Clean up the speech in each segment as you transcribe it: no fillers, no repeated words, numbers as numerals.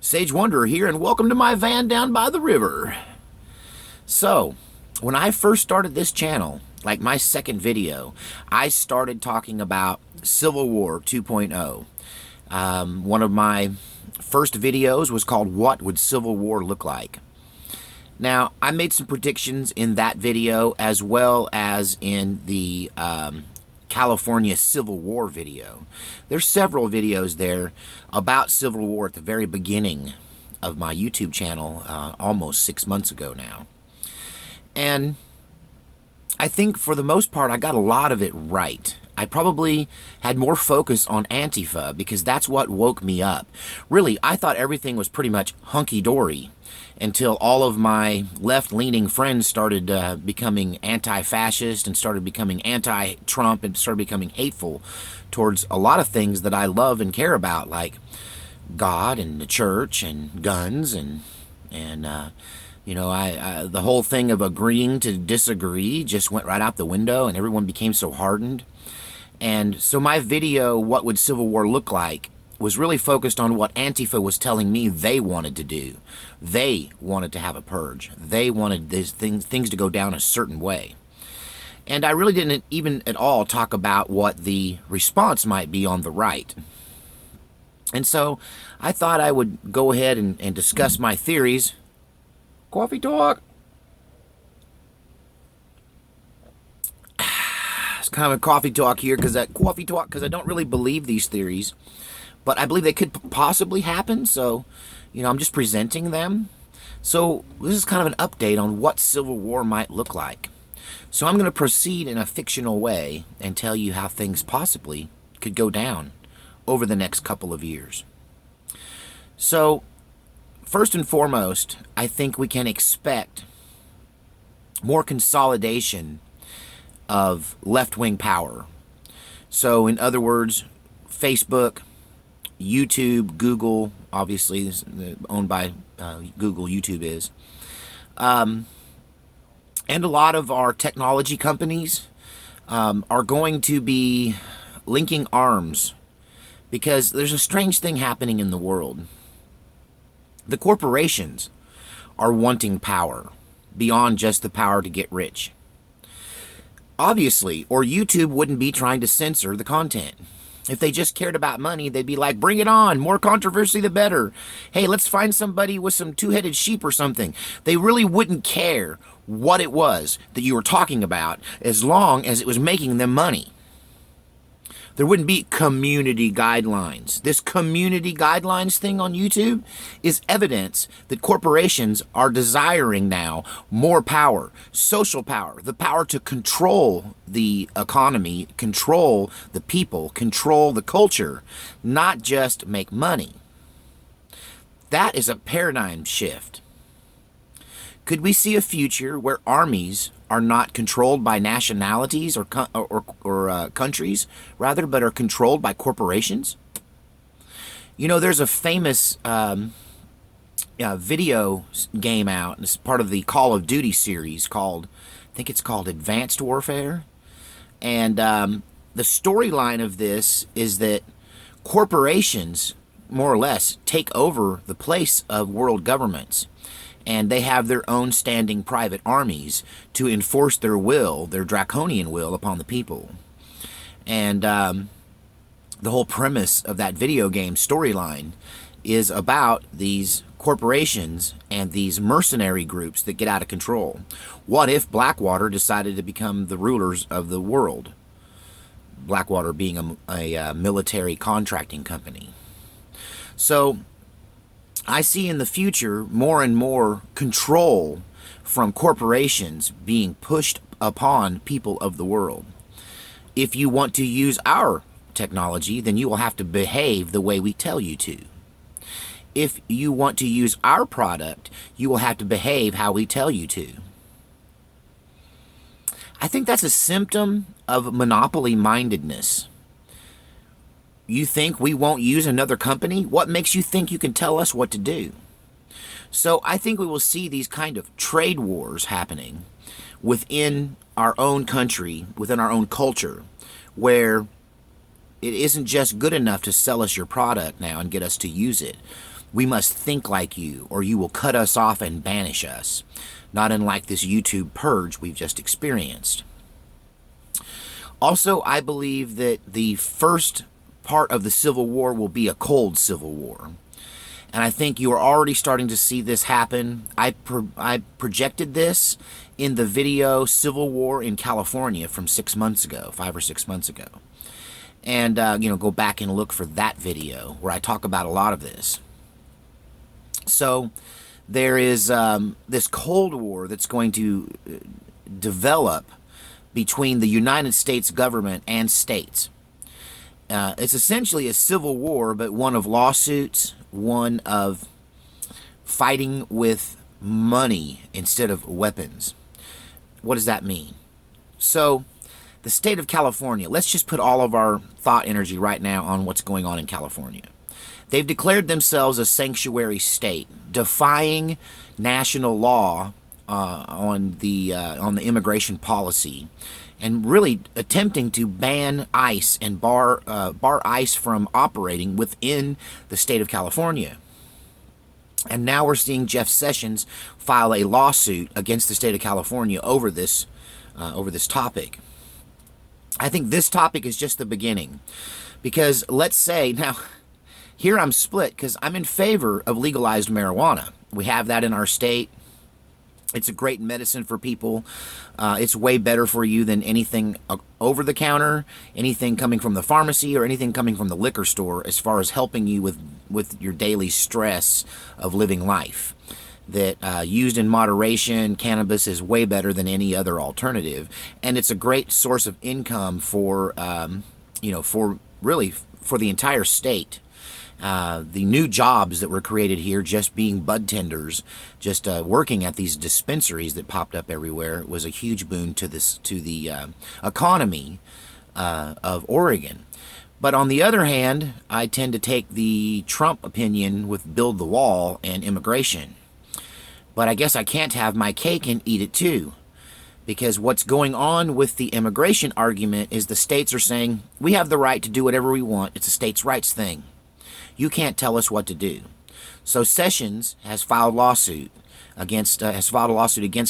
Sage Wanderer here, and welcome to my van down by the river. So, when I first started this channel, like my second video, I started talking about Civil War 2.0. One of my first videos was called What Would Civil War Look Like? Now, I made some predictions in that video as well as in the California Civil War video. There's several videos there about Civil War at the very beginning of my YouTube channel, almost 6 months ago now. And I think for the most part, I got a lot of it right. I probably had more focus on Antifa because that's what woke me up. Really, I thought everything was pretty much hunky-dory until all of my left-leaning friends started becoming anti-fascist and started becoming anti-Trump and started becoming hateful towards a lot of things that I love and care about, like God and the church and guns and you know, the whole thing of agreeing to disagree just went right out the window, and everyone became so hardened. And so my video, What Would Civil War Look Like, was really focused on what Antifa was telling me they wanted to do. They wanted to have a purge. They wanted these things to go down a certain way. And I really didn't even at all talk about what the response might be on the right. And so I thought I would go ahead and discuss my theories. Coffee talk! It's kind of a coffee talk here because I don't really believe these theories, but I believe they could possibly happen. So, you know, I'm just presenting them. So this is kind of an update on what Civil War might look like. So I'm going to proceed in a fictional way and tell you how things possibly could go down over the next couple of years. So first and foremost, I think we can expect more consolidation of left-wing power. So in other words, Facebook, YouTube, Google, obviously owned by Google, YouTube is, and a lot of our technology companies are going to be linking arms because there's a strange thing happening in the world. The corporations are wanting power beyond just the power to get rich. Obviously, or YouTube wouldn't be trying to censor the content. If they just cared about money, they'd be like, bring it on, more controversy the better. Hey, let's find somebody with some two-headed sheep or something. They really wouldn't care what it was that you were talking about as long as it was making them money. There wouldn't be community guidelines. This community guidelines thing on YouTube is evidence that corporations are desiring now more power, social power, the power to control the economy, control the people, control the culture, not just make money. That is a paradigm shift. Could we see a future where armies are not controlled by nationalities or countries, rather, but are controlled by corporations? You know, there's a famous video game out. It's part of the Call of Duty series called, I think it's called Advanced Warfare. And the storyline of this is that corporations, more or less, take over the place of world governments. And they have their own standing private armies to enforce their will, their draconian will, upon the people. And the whole premise of that video game storyline is about these corporations and these mercenary groups that get out of control. What if Blackwater decided to become the rulers of the world? Blackwater being a military contracting company. So I see in the future more and more control from corporations being pushed upon people of the world. If you want to use our technology, then you will have to behave the way we tell you to. If you want to use our product, you will have to behave how we tell you to. I think that's a symptom of monopoly mindedness. You think we won't use another company? What makes you think you can tell us what to do? So I think we will see these kind of trade wars happening within our own country, within our own culture, where it isn't just good enough to sell us your product now and get us to use it. We must think like you, or you will cut us off and banish us, not unlike this YouTube purge we've just experienced. Also, I believe that the first part of the Civil War will be a cold Civil War. And I think you are already starting to see this happen. I projected this in the video Civil War in California from 6 months ago, 5 or 6 months ago. And, go back and look for that video where I talk about a lot of this. So there is this Cold War that's going to develop between the United States government and states. It's essentially a civil war, but one of lawsuits, one of fighting with money instead of weapons. What does that mean? So the state of California, let's just put all of our thought energy right now on what's going on in California. They've declared themselves a sanctuary state, defying national law on the immigration policy, and really attempting to ban ICE and bar ICE from operating within the state of California. And now we're seeing Jeff Sessions file a lawsuit against the state of California over this topic. I think this topic is just the beginning, because let's say now, here I'm split because I'm in favor of legalized marijuana. We have that in our state. It's a great medicine for people. It's way better for you than anything over the counter, anything coming from the pharmacy, or anything coming from the liquor store as far as helping you with your daily stress of living life. That used in moderation, cannabis is way better than any other alternative. And it's a great source of income for the entire state. The new jobs that were created here, just being bud tenders, just working at these dispensaries that popped up everywhere, was a huge boon to the economy of Oregon. But on the other hand, I tend to take the Trump opinion with build the wall and immigration. But I guess I can't have my cake and eat it too. Because what's going on with the immigration argument is the states are saying, we have the right to do whatever we want. It's a states' rights thing. You can't tell us what to do. So Sessions has filed a lawsuit against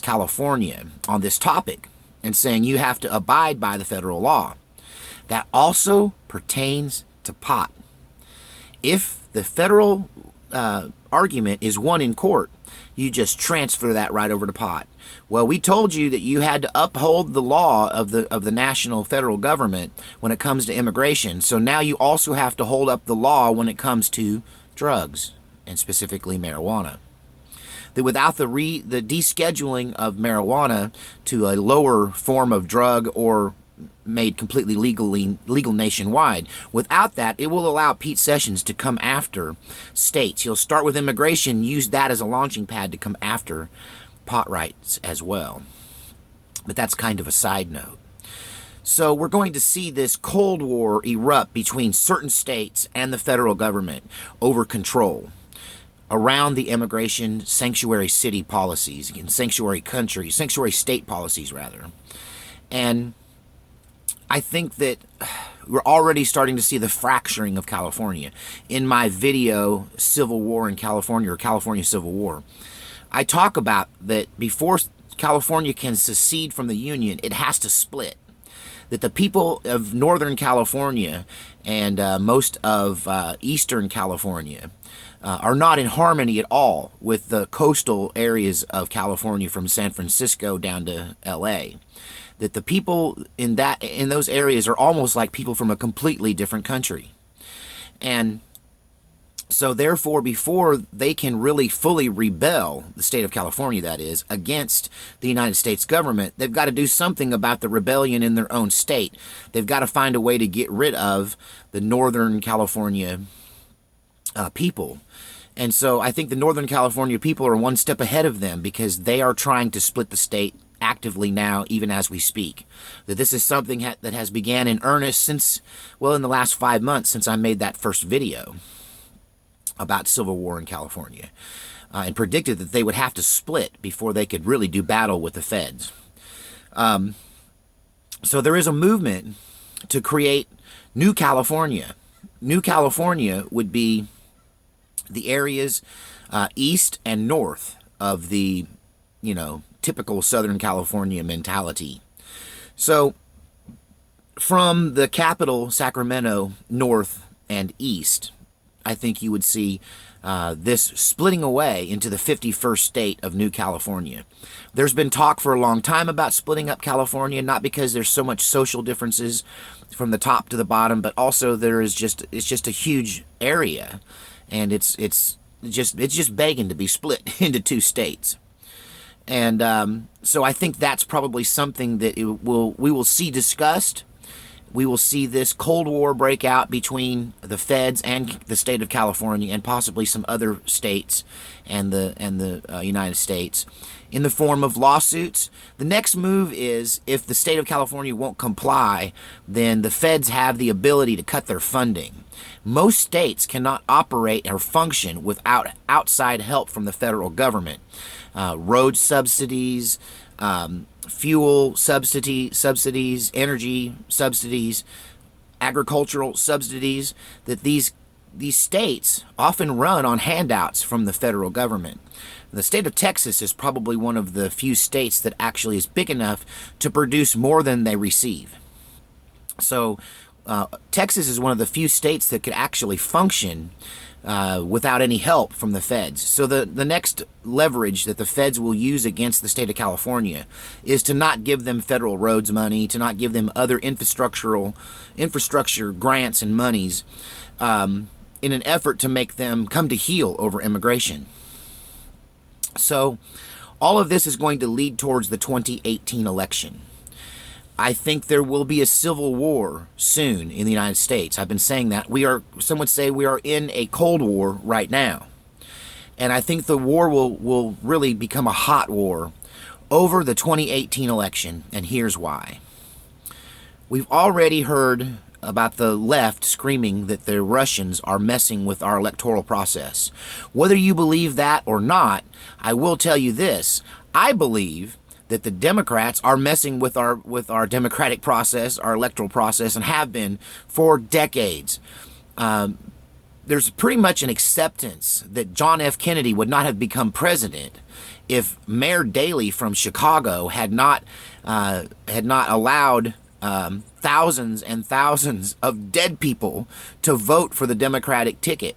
California on this topic, and saying you have to abide by the federal law. That also pertains to pot. If the federal argument is won in court, you just transfer that right over to pot. Well, we told you that you had to uphold the law of the national federal government when it comes to immigration. So now you also have to hold up the law when it comes to drugs, and specifically marijuana. That without the descheduling of marijuana to a lower form of drug, or made completely legal nationwide, without that, it will allow Pete Sessions to come after states. He'll start with immigration, use that as a launching pad to come after pot rights as well. But that's kind of a side note. So we're going to see this Cold War erupt between certain states and the federal government over control around the immigration sanctuary city policies, and sanctuary state policies rather. And I think that we're already starting to see the fracturing of California. In my video, Civil War in California, or California Civil War, I talk about that before California can secede from the Union, it has to split. That the people of Northern California and most of Eastern California are not in harmony at all with the coastal areas of California from San Francisco down to LA. That the people in those areas are almost like people from a completely different country. And so therefore, before they can really fully rebel, the state of California that is, against the United States government, they've got to do something about the rebellion in their own state. They've got to find a way to get rid of the Northern California people. And so I think the Northern California people are one step ahead of them, because they are trying to split the state actively now, even as we speak. That this is something that has began in earnest since, well, in the last 5 months since I made that first video about Civil War in California, and predicted that they would have to split before they could really do battle with the feds. So there is a movement to create New California. New California would be the areas east and north of the, typical Southern California mentality. So from the capital, Sacramento, north and east, I think you would see this splitting away into the 51st state of New California. There's been talk for a long time about splitting up California, not because there's so much social differences from the top to the bottom, but also it's just a huge area, and it's just begging to be split into two states. And so I think that's probably something that we will see discussed. We will see this Cold War break out between the feds and the state of California, and possibly some other states and the United States, in the form of lawsuits. The next move is, if the state of California won't comply, then the feds have the ability to cut their funding. Most states cannot operate or function without outside help from the federal government. Road subsidies, fuel subsidies, energy subsidies, agricultural subsidies, that these states often run on handouts from the federal government. The state of Texas is probably one of the few states that actually is big enough to produce more than they receive. So Texas is one of the few states that could actually function without any help from the feds. So the next leverage that the feds will use against the state of California is to not give them federal roads money, to not give them other infrastructure grants and monies, in an effort to make them come to heel over immigration. So all of this is going to lead towards the 2018 election. I think there will be a civil war soon in the United States. I've been saying that. Some would say we are in a Cold War right now. And I think the war will really become a hot war over the 2018 election, and here's why. We've already heard about the left screaming that the Russians are messing with our electoral process. Whether you believe that or not, I will tell you this. I believe that the Democrats are messing with our democratic process, our electoral process, and have been for decades. There's pretty much an acceptance that John F. Kennedy would not have become president if Mayor Daley from Chicago had not allowed thousands and thousands of dead people to vote for the Democratic ticket.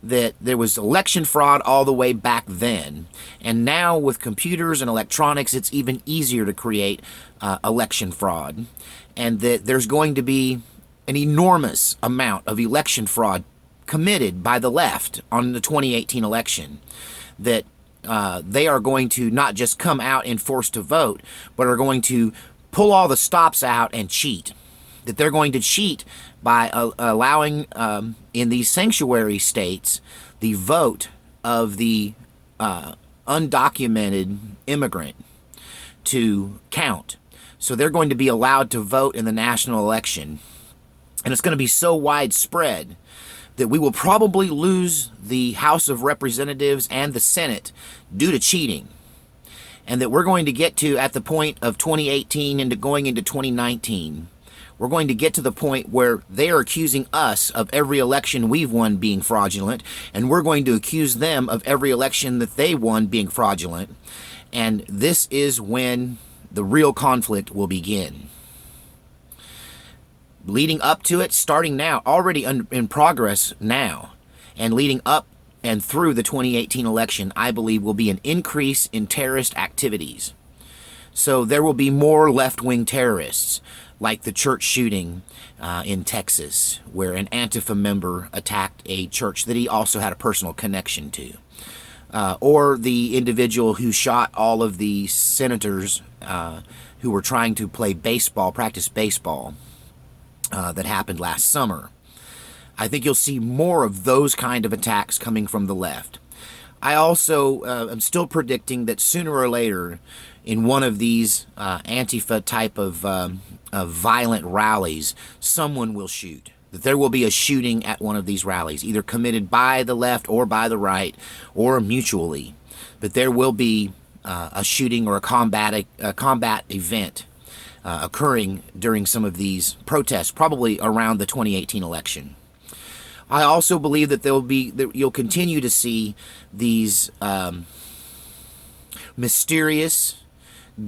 That there was election fraud all the way back then, and now with computers and electronics, it's even easier to create election fraud, and that there's going to be an enormous amount of election fraud committed by the left on the 2018 election, that they are going to not just come out and force to vote, but are going to pull all the stops out and cheat. That they're going to cheat by allowing, in these sanctuary states, the vote of the undocumented immigrant to count. So they're going to be allowed to vote in the national election. And it's going to be so widespread that we will probably lose the House of Representatives and the Senate due to cheating. And that we're going to get to, at the point of 2018 and going into 2019, we're going to get to the point where they are accusing us of every election we've won being fraudulent, and we're going to accuse them of every election that they won being fraudulent. And this is when the real conflict will begin. Leading up to it, starting now, already in progress now, and leading up and through the 2018 election, I believe will be an increase in terrorist activities. So there will be more left-wing terrorists, like the church shooting in Texas, where an Antifa member attacked a church that he also had a personal connection to. Or the individual who shot all of the senators who were trying to practice baseball, that happened last summer. I think you'll see more of those kind of attacks coming from the left. I also am still predicting that sooner or later, in one of these Antifa type of violent rallies, someone will shoot. That there will be a shooting at one of these rallies, either committed by the left or by the right, or mutually. But there will be a shooting or a combat event occurring during some of these protests, probably around the 2018 election. I also believe that that you'll continue to see these mysterious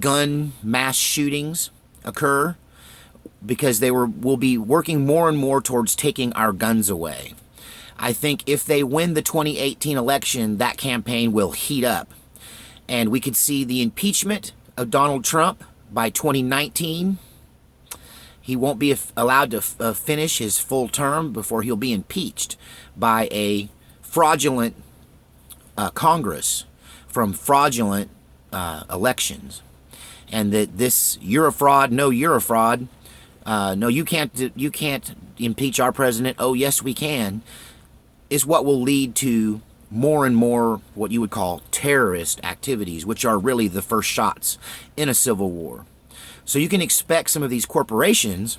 gun mass shootings occur, because will be working more and more towards taking our guns away. I think if they win the 2018 election, that campaign will heat up, and we could see the impeachment of Donald Trump by 2019. He won't be allowed to finish his full term before he'll be impeached by a fraudulent Congress from fraudulent elections. And that this, you're a fraud, no, you're a fraud, no, you can't impeach our president, oh, yes, we can, is what will lead to more and more what you would call terrorist activities, which are really the first shots in a civil war. So you can expect some of these corporations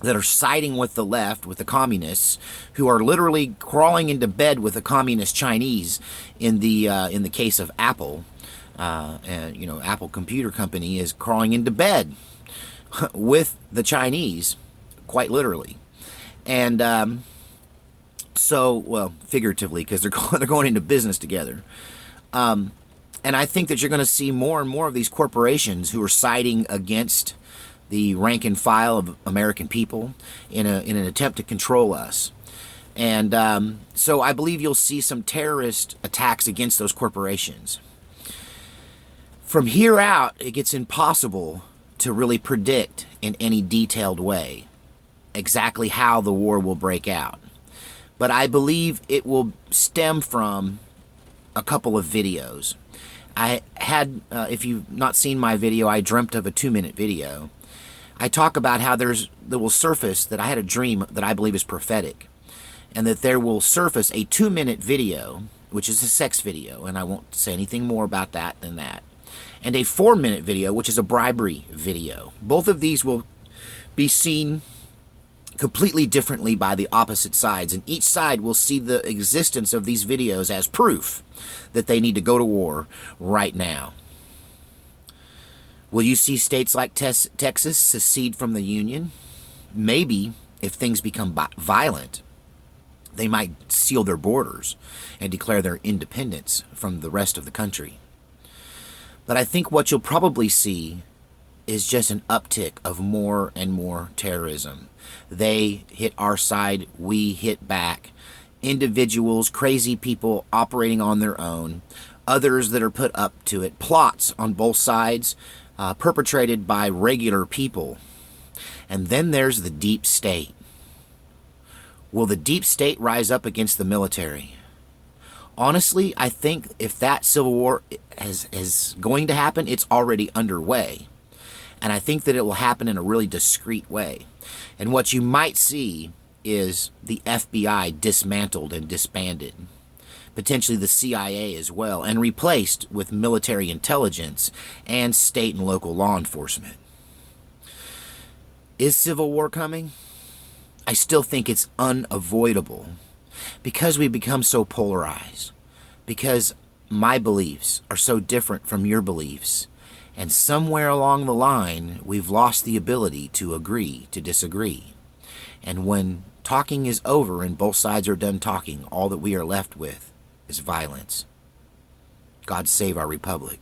that are siding with the left, with the communists, who are literally crawling into bed with the communist Chinese in the case of Apple. And Apple Computer Company is crawling into bed with the Chinese, quite literally. And well, figuratively, because they're going into business together. And I think that you're going to see more and more of these corporations who are siding against the rank and file of American people in an attempt to control us. And so I believe you'll see some terrorist attacks against those corporations. From here out, it gets impossible to really predict in any detailed way exactly how the war will break out. But I believe it will stem from a couple of videos. I had, if you've not seen my video, I dreamt of a 2-minute video. I talk about how there will surface that I had a dream that I believe is prophetic, and that there will surface a 2-minute video, which is a sex video, and I won't say anything more about that than that, and a 4-minute video, which is a bribery video. Both of these will be seen completely differently by the opposite sides, and each side will see the existence of these videos as proof that they need to go to war right now. Will you see states like Texas secede from the Union? Maybe, if things become violent, they might seal their borders and declare their independence from the rest of the country. But I think what you'll probably see is just an uptick of more and more terrorism. They hit our side, we hit back. Individuals, crazy people operating on their own, others that are put up to it, plots on both sides, perpetrated by regular people. And then there's the deep state. Will the deep state rise up against the military? Honestly, I think if that civil war is going to happen, it's already underway. And I think that it will happen in a really discreet way. And what you might see is the FBI dismantled and disbanded, potentially the CIA as well, and replaced with military intelligence and state and local law enforcement. Is civil war coming? I still think it's unavoidable, because we become so polarized, because my beliefs are so different from your beliefs, and somewhere along the line we've lost the ability to agree to disagree. And when talking is over and both sides are done talking, all that we are left with is violence. God save our republic.